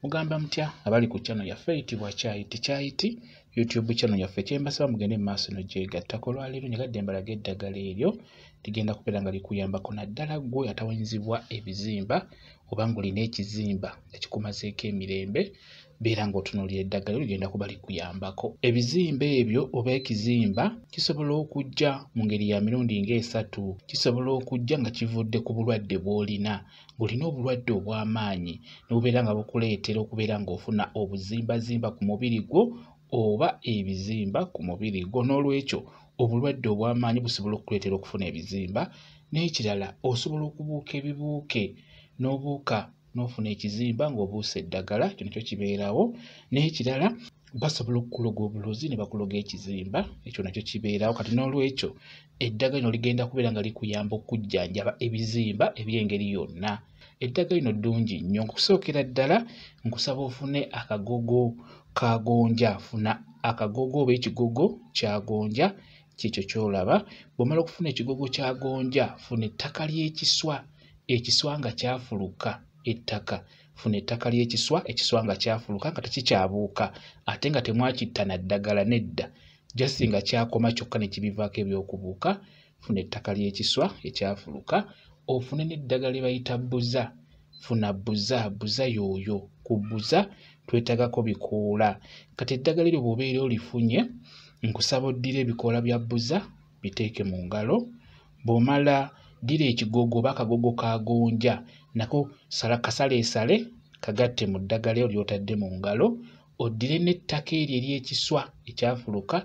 Mugamba mutya abali ku channel yaffe eyitibwa Kyayiti YouTube channel yaffe kyembasaba mugende mu maaso n'ogyegattako. Olwaleero nyagadde embalaga eddagala eryo ligenda kubeera nga likuyambako naddala ggwe atawanyizibwa ebizimba oba ng'olina ekizimba ekikumazeeko emirembe, beera ng'otunuulira eddagala ligenda kuba likuyambako. Ebizimba ebyo oba ekizimba kisobola okujja mu ngeri ya mirundi ng'esatu. Kisobola okujja nga kivudde ku bulwadde bw'olina. Ng'olina obulwadde obw'amaanyi ne bubeera nga bukuleetera okubeera ng'ofuna obuzimbazimba ku mubiri gwo oba ebizimba ku mubiri gwo. N'olwekyo obulwadde obw'amaanyi busobola okukuleetera okufuna ebizimba. N'ekirala osobola okubuuka ebibuuke n'obuuka n'ofuna ekizimba ng'obuuse eddagala, kino kyo kibeerawo. N'ekirala basobola okukuloga obulozi ne bakuloga ekizimba, ekyo nakyo kibeerawo. Kati n'olwekyo eddagala lino ligenda kubeera nga likuyamba okujjanjaba ebizimba eby'engeri yonna. Eddagala lino ddungi nnyo. Okusookera ddala nkusaba ofune akagogo ka gonja. Funa akagogo oba ekigogo kya gonja, kikyo ky'olaba. Bw'omala okufuna ekigogo kya gonja, funa ettaka ly'ekiswa, ekiswa nga kyafuluka ettaka. Funa ettaka ly'ekiswa, ekiswa nga kyafuluka nga tekikyabuuka ate nga temwakitta na ddagala, nedda, just nga kyakoma kyokka ne kibivaako eby'okubuuka. Funa ettaka ly'ekiswa ekyafuluka. Ofune n'eddagala lye bayita Buzza. Funa Buzza y'oyo. Ku Buzza twetagako bikoola. Kati eddagala eryo bw'obeera olifunye, nkusaba oddire ebikoola bya Buzza biteeke mu ngalo. Bw'omala ddira ekigogo oba akagogo ka gonja nako kasaleesale kagatte mu ddagala eryo ly'otadde mu ngalo. Oddire n'ettaka eryo ery'ekiswa ekyafuluka,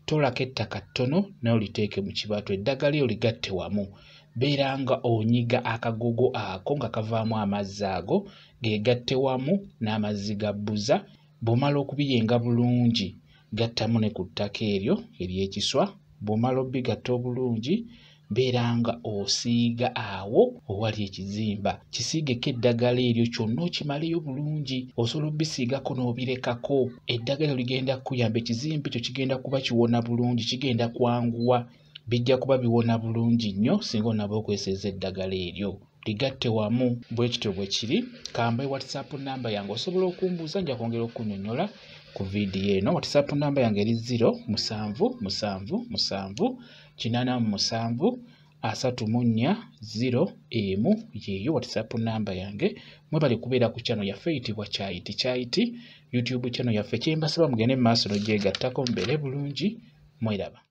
tolako ettaka ttono nayo liteeke mu kibatu. Eddagala eryo ligatte wamu. Beera nga onyiga akagogo ako nga kavaamu amazzi ago geegatte wamu n'amazzi ga Buzza. Bw'omala okubiyenga bulungi, gattamu ne ku ttaka eryo ery'ekiswa. Bw'omala obigatta obulungi, beera nga osiiga awo owali ekizimba. Kisiigeko eddagala eryo kyonna okimaleyo bulungi. Osobola obisiigako n'obirekako. Eddagala ligenda kuyamba ekizimba ekyo kigenda kuba kiwona bulungi, kigenda kwanguwa. Bijja kuba biwona bulungi nnyo singa onaba okweseeza eddagala eryo. Ligatte wamu bwe kityo bwe kiri. Kambe WhatsApp namba yange osobola okumbuuza, nja kwongera okunnyonnyola ku vidiyo eno. WhatsApp namba yange eri 0777873401 yeeyo WhatsApp namba yange. Mwebale kubeera ku channel yaffe eyitibwa Kyayiti YouTube channel yaffe. Kyembasaba mugende mu maaso n'ogyegattako mubeere bulungi. Mweraba.